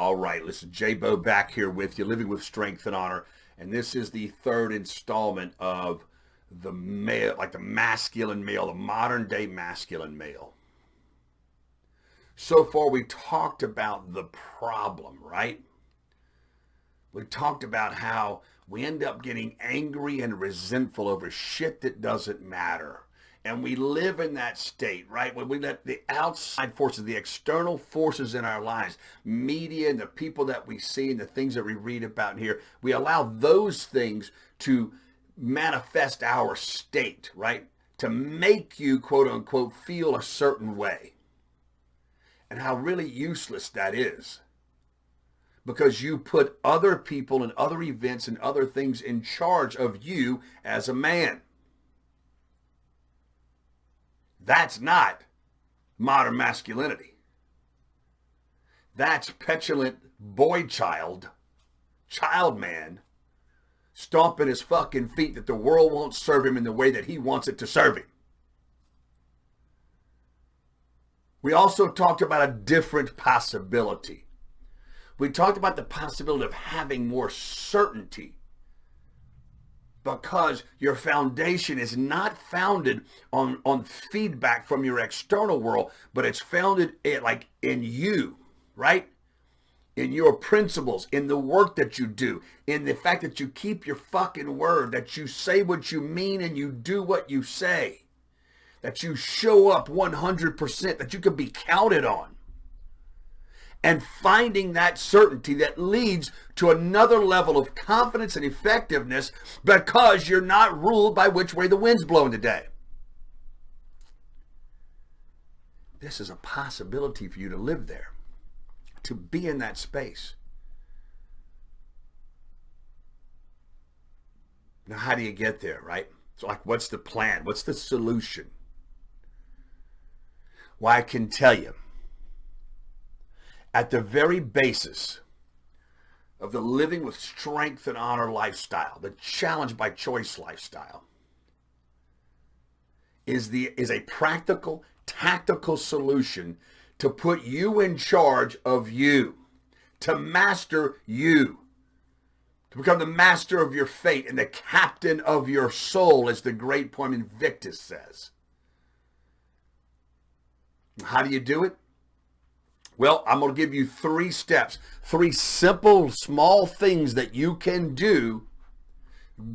All right, listen, J-Bo back here with you, Living with Strength and Honor. And this is the third installment of the male, like the masculine male, the modern day masculine male. So far, we talked about the problem, right? We talked about how we end up getting angry and resentful over shit that doesn't matter. And we live in that state, right? When we let the outside forces, the external forces in our lives, media and the people that we see and the things that we read about and hear, we allow those things to manifest our state, right? To make you, quote unquote, feel a certain way. And how really useless that is. Because you put other people and other events and other things in charge of you as a man. That's not modern masculinity. That's petulant boy child man, stomping his fucking feet that the world won't serve him in the way that he wants it to serve him. We also talked about a different possibility. We talked about the possibility of having more certainty. Because your foundation is not founded on feedback from your external world, but it's founded in you, right? In your principles, in the work that you do, in the fact that you keep your fucking word, that you say what you mean and you do what you say, that you show up 100%, that you can be counted on. And finding that certainty that leads to another level of confidence and effectiveness because you're not ruled by which way the wind's blowing today. This is a possibility for you to live there, to be in that space. Now, how do you get there, right? So like, what's the plan? What's the solution? Well, I can tell you, at the very basis of the living with strength and honor lifestyle, the challenge by choice lifestyle, is a practical, tactical solution to put you in charge of you, to master you, to become the master of your fate and the captain of your soul, as the great poem Invictus says. How do you do it? Well, I'm going to give you 3 steps, 3 simple, small things that you can do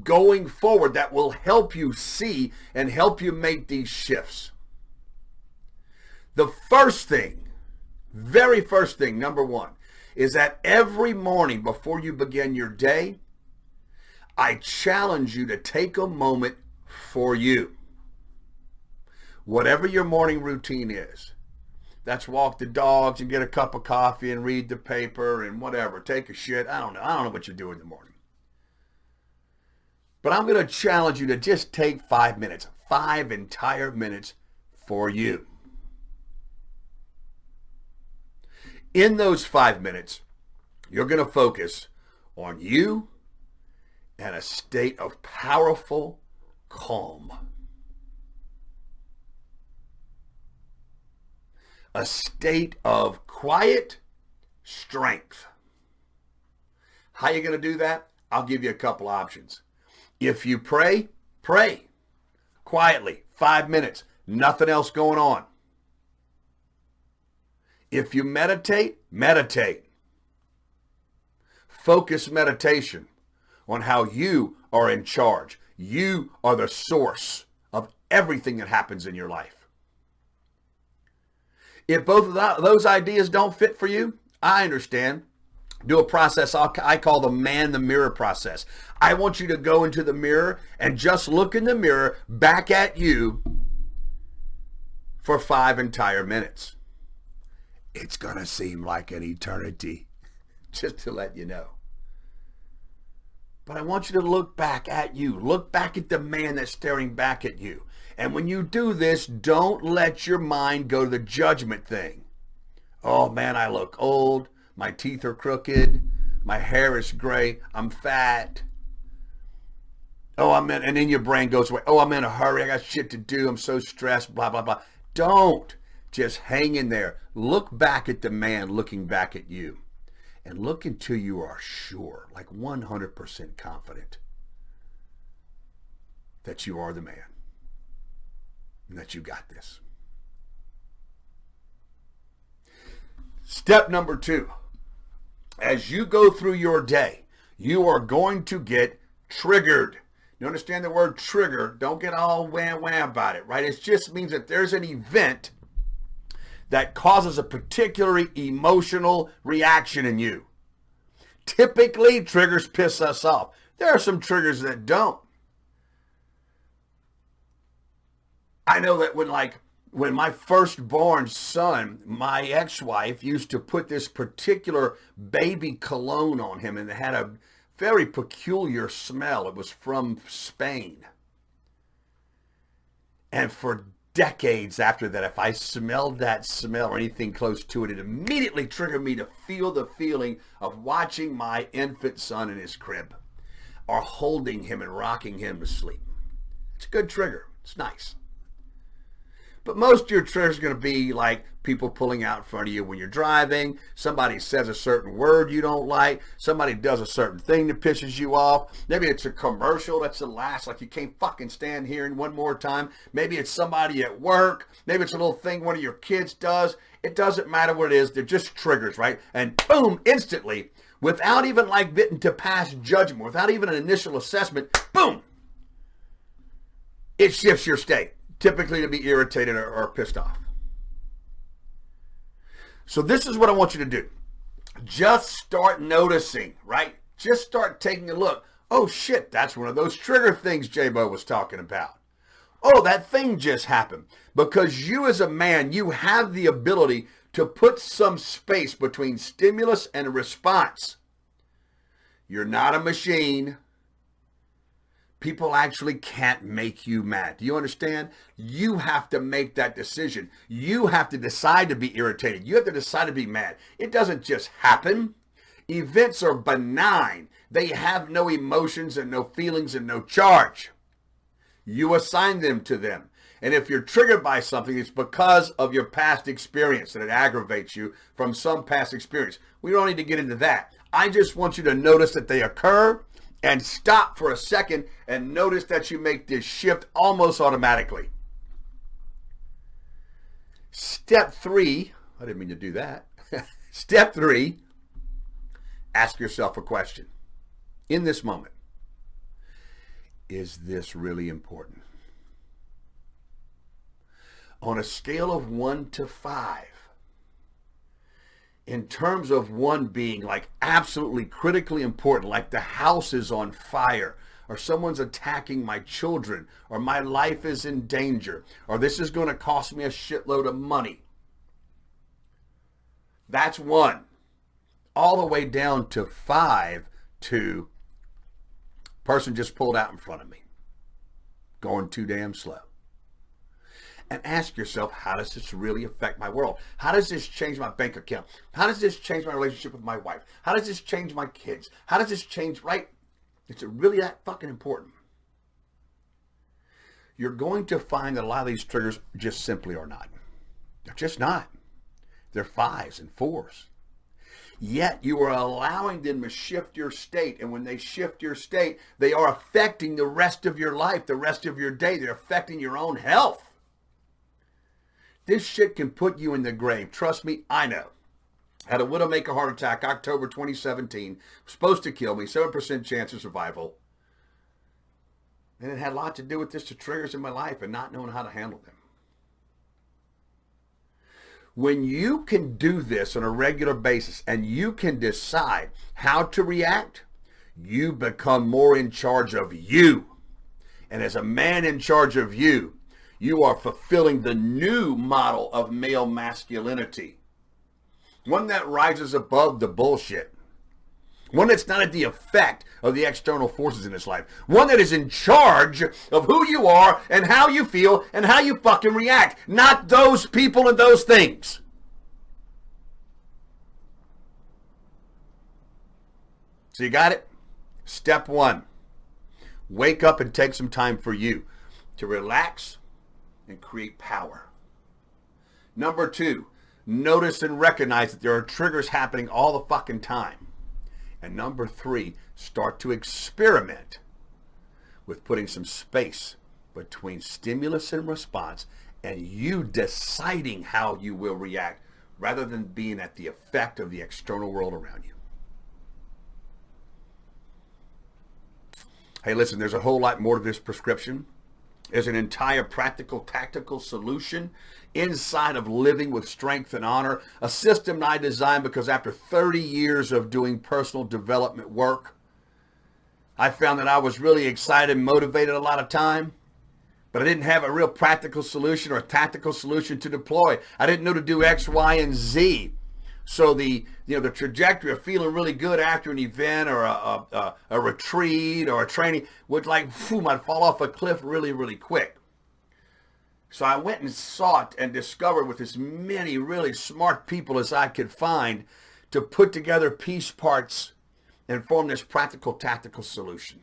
going forward that will help you see and help you make these shifts. The first thing, very first thing, number 1, is that every morning before you begin your day, I challenge you to take a moment for you. Whatever your morning routine is. That's walk the dogs and get a cup of coffee and read the paper and whatever. Take a shit. I don't know what you do in the morning. But I'm going to challenge you to just take 5 minutes, 5 entire minutes for you. In those 5 minutes, you're going to focus on you and a state of powerful calm. A state of quiet strength. How are you going to do that? I'll give you a couple options. If you pray, pray. Quietly, 5 minutes, nothing else going on. If you meditate, meditate. Focus meditation on how you are in charge. You are the source of everything that happens in your life. If both of those ideas don't fit for you, I understand. Do a process I call the man the mirror process. I want you to go into the mirror and just look in the mirror back at you for 5 entire minutes. It's going to seem like an eternity, just to let you know. But I want you to look back at you. Look back at the man that's staring back at you. And when you do this, don't let your mind go to the judgment thing. Oh man, I look old. My teeth are crooked. My hair is gray. I'm fat. And then your brain goes away. Oh, I'm in a hurry. I got shit to do. I'm so stressed, blah, blah, blah. Don't. Just hang in there. Look back at the man looking back at you. and look until you are sure, like 100% confident, that you are the man and that you got this. Step number 2, as you go through your day, you are going to get triggered. You understand the word trigger? Don't get all wham about it, right? It just means that there's an event that causes a particular emotional reaction in you. Typically, triggers piss us off. There are some triggers that don't. I know that when my firstborn son, my ex-wife used to put this particular baby cologne on him, and it had a very peculiar smell. It was from Spain. And for decades after that, if I smelled that smell or anything close to it, it immediately triggered me to feel the feeling of watching my infant son in his crib or holding him and rocking him to sleep. It's a good trigger. It's nice. But most of your triggers are going to be like people pulling out in front of you when you're driving, somebody says a certain word you don't like, somebody does a certain thing that pisses you off. Maybe it's a commercial that's the last, like you can't fucking stand hearing one more time. Maybe it's somebody at work. Maybe it's a little thing one of your kids does. It doesn't matter what it is. They're just triggers, right? And boom, instantly, without even like getting to pass judgment, without even an initial assessment, boom, it shifts your state. Typically to be irritated or pissed off. So this is what I want you to do. Just start noticing, right? Just start taking a look. Oh shit, that's one of those trigger things J-Bo was talking about. Oh, that thing just happened. Because you as a man, you have the ability to put some space between stimulus and a response. You're not a machine. People actually can't make you mad. Do you understand? You have to make that decision. You have to decide to be irritated. You have to decide to be mad. It doesn't just happen. Events are benign. They have no emotions and no feelings and no charge. You assign them to them. And if you're triggered by something, it's because of your past experience and it aggravates you from some past experience. We don't need to get into that. I just want you to notice that they occur and stop for a second and notice that you make this shift almost automatically. Step 3, I didn't mean to do that. Step 3, ask yourself a question. In this moment, is this really important? On a scale of 1 to 5, in terms of 1 being like absolutely critically important, like the house is on fire, or someone's attacking my children, or my life is in danger, or this is going to cost me a shitload of money. That's 1. All the way down to 5 to person just pulled out in front of me, going too damn slow. And ask yourself, how does this really affect my world? How does this change my bank account? How does this change my relationship with my wife? How does this change my kids? How does this change, right? Is it really that fucking important? You're going to find that a lot of these triggers just simply are not. They're just not. They're 5s and 4s. Yet you are allowing them to shift your state. And when they shift your state, they are affecting the rest of your life, the rest of your day. They're affecting your own health. This shit can put you in the grave. Trust me, I know. Had a widow make a heart attack October 2017. Supposed to kill me. 7% chance of survival. And it had a lot to do with just the triggers in my life and not knowing how to handle them. When you can do this on a regular basis and you can decide how to react, you become more in charge of you. And as a man in charge of you, you are fulfilling the new model of male masculinity. One that rises above the bullshit. One that's not at the effect of the external forces in his life. One that is in charge of who you are and how you feel and how you fucking react. Not those people and those things. So you got it? Step 1. Wake up and take some time for you to relax and create power. Number 2, Notice and recognize that there are triggers happening all the fucking time. And number 3, start to experiment with putting some space between stimulus and response and you deciding how you will react rather than being at the effect of the external world around you. Hey, listen, there's a whole lot more to this prescription. There's an entire practical, tactical solution inside of living with strength and honor, a system I designed because after 30 years of doing personal development work, I found that I was really excited and motivated a lot of time, but I didn't have a real practical solution or a tactical solution to deploy. I didn't know to do X, Y, and Z. So the trajectory of feeling really good after an event or a retreat or a training would I'd fall off a cliff really, really quick. So I went and sought and discovered with as many really smart people as I could find to put together piece parts and form this practical, tactical solution.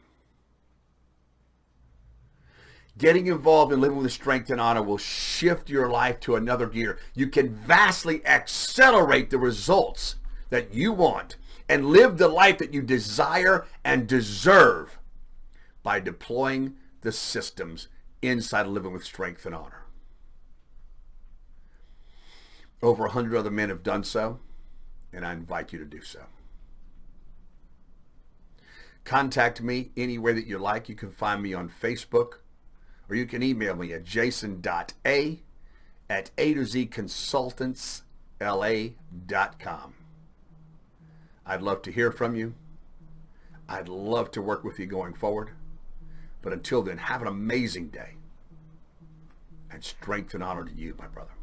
Getting involved in living with strength and honor will shift your life to another gear. You can vastly accelerate the results that you want and live the life that you desire and deserve by deploying the systems inside of living with strength and honor. Over 100 other men have done so, and I invite you to do so. Contact me anywhere that you like. You can find me on Facebook, or you can email me at jason.a@A2Zconsultantsla.com. I'd love to hear from you. I'd love to work with you going forward. But until then, have an amazing day. And strength and honor to you, my brother.